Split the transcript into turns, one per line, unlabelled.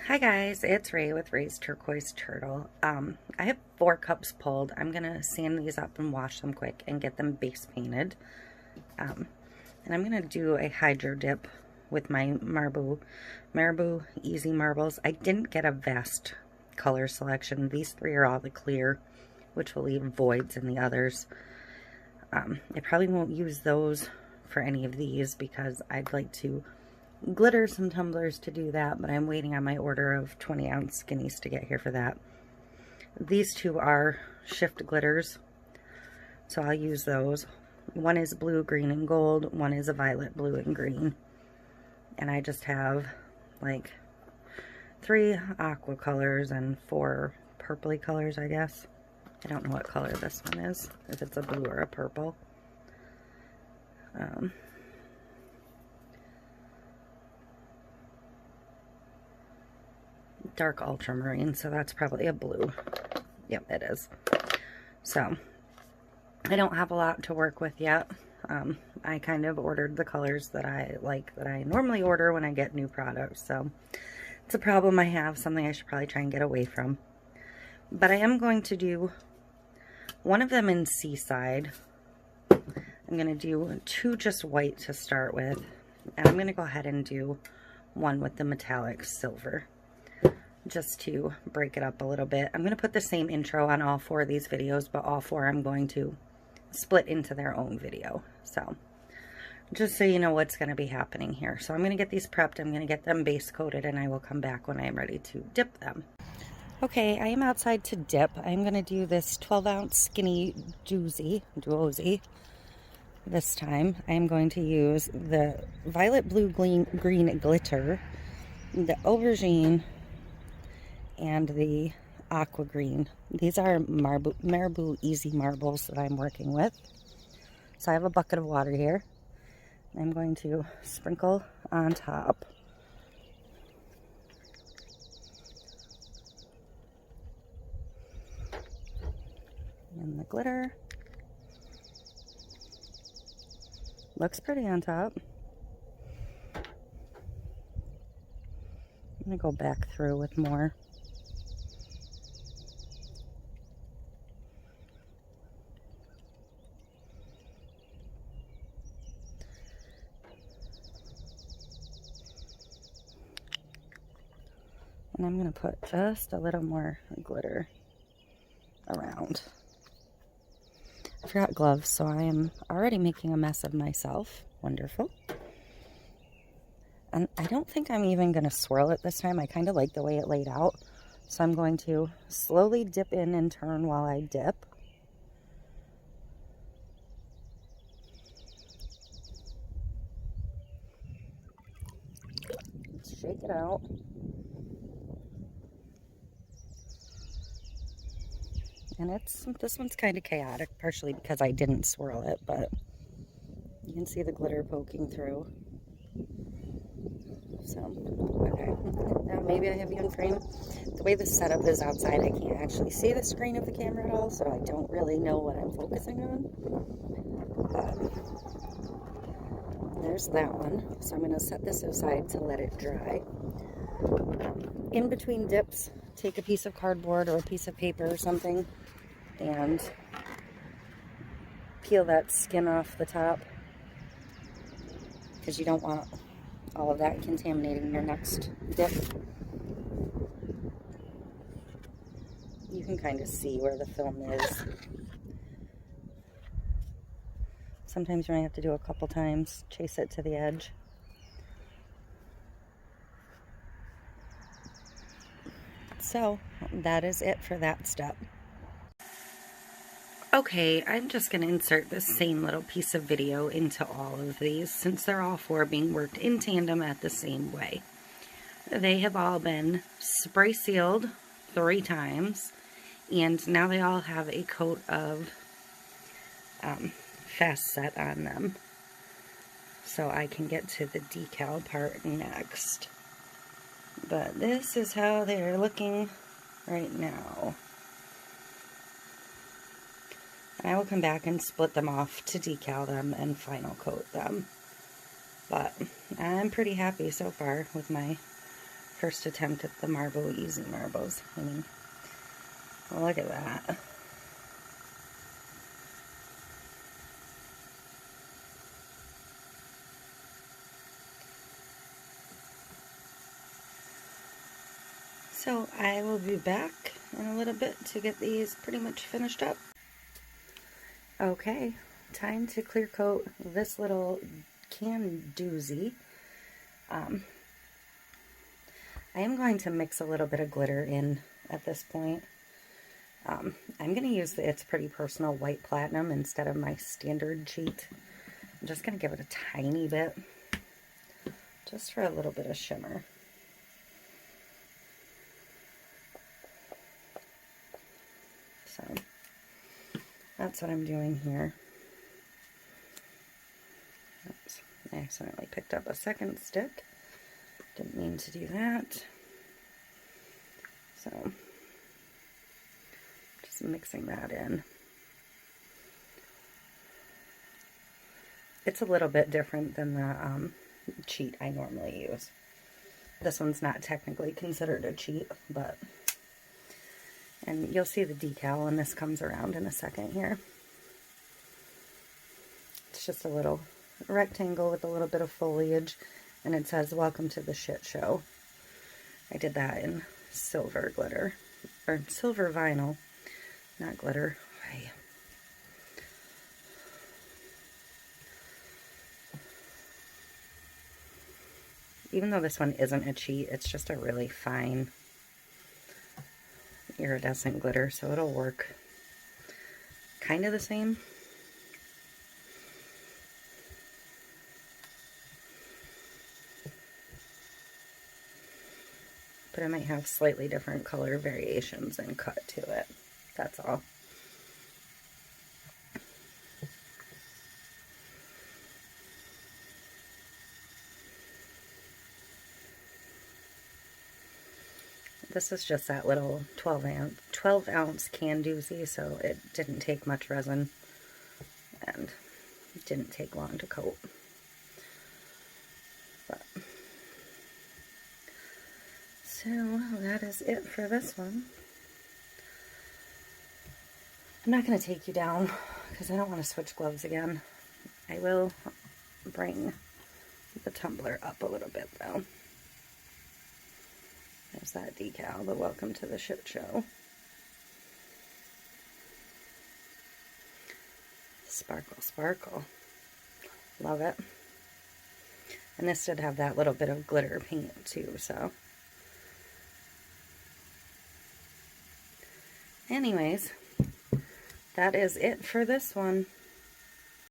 Hi guys, it's Ray with Ray's Turquoise Turtle. I have 4 cups pulled. I'm gonna sand these up and wash them quick and get them base painted. And I'm gonna do a hydro dip with my Marabu Easy Marbles. I didn't get a vast color selection. These 3 are all the clear, which will leave voids in the others. I probably won't use those for any of these because I'd like to glitter some tumblers to do that, but I'm waiting on my order of 20-ounce skinnies to get here for that. These 2 are shift glitters, so I'll use those. One is blue, green, and gold. One is a violet, blue, and green. And I just have like 3 aqua colors and 4 purpley colors, I guess. I don't know what color this one is, if it's a blue or a purple. Dark ultramarine, so that's probably a blue. Yep, it is. So I don't have a lot to work with yet. I kind of ordered the colors that I like, that I normally order when I get new products, so it's a problem I have, something I should probably try and get away from. But I am going to do one of them in Seaside. I'm going to do 2 just white to start with, and I'm going to go ahead and do one with the metallic silver, just to break it up a little bit. I'm going to put the same intro on all 4 of these videos, but all 4 I'm going to split into their own video. So just so you know what's going to be happening here. So I'm going to get these prepped. I'm going to get them base coated, and I will come back when I am ready to dip them. Okay, I am outside to dip. I'm going to do this 12-ounce skinny duozie. This time I'm going to use the violet, blue, green glitter, the aubergine, and the aqua green. These are Marabu Easy Marbles that I'm working with. So I have a bucket of water here. I'm going to sprinkle on top. And the glitter. Looks pretty on top. I'm going to go back through with more. And I'm going to put just a little more glitter around. I forgot gloves, so I am already making a mess of myself. Wonderful. And I don't think I'm even going to swirl it this time. I kind of like the way it laid out. So I'm going to slowly dip in and turn while I dip. Shake it out. And this one's kind of chaotic, partially because I didn't swirl it, but you can see the glitter poking through. So, okay. Now maybe I have you in frame. The way the setup is outside, I can't actually see the screen of the camera at all, so I don't really know what I'm focusing on. But there's that one. So I'm going to set this aside to let it dry. In between dips, take a piece of cardboard or a piece of paper or something and peel that skin off the top, because you don't want all of that contaminating your next dip. You can kind of see where the film is. Sometimes you might have to do a couple times, chase it to the edge. So that is it for that step. Okay, I'm just going to insert the same little piece of video into all of these, since they're all 4 being worked in tandem at the same way. They have all been spray sealed 3 times, and now they all have a coat of fast set on them. So I can get to the decal part next. But this is how they're looking right now. And I will come back and split them off to decal them and final coat them. But I'm pretty happy so far with my First attempt at the Marabu Easy Marbles. I mean, look at that. So I will be back in a little bit to get these pretty much finished up. Okay, time to clear coat this little can doozy. I am going to mix a little bit of glitter in at this point. I'm going to use the It's Pretty Personal White Platinum instead of my standard cheat. I'm just going to give it a tiny bit, just for a little bit of shimmer. So that's what I'm doing here. Oops, I accidentally picked up a second stick. Didn't mean to do that. So, just mixing that in. It's a little bit different than the cheat I normally use. This one's not technically considered a cheat, but, and you'll see the decal when this comes around in a second here. It's just a little rectangle with a little bit of foliage, and it says, "Welcome to the shit show." I did that in silver glitter, or silver vinyl, not glitter. Hey. Even though this one isn't a cheat, it's just a really fine iridescent glitter, so it'll work kind of the same. But it might have slightly different color variations and cut to it. That's all. This is just that little 12 ounce can doozy, so it didn't take much resin and it didn't take long to coat. But, so that is it for this one. I'm not going to take you down because I don't want to switch gloves again. I will bring the tumbler up a little bit though. There's that decal, the "Welcome to the Shit Show." Sparkle, sparkle. Love it. And this did have that little bit of glitter paint too, so. Anyways, that is it for this one.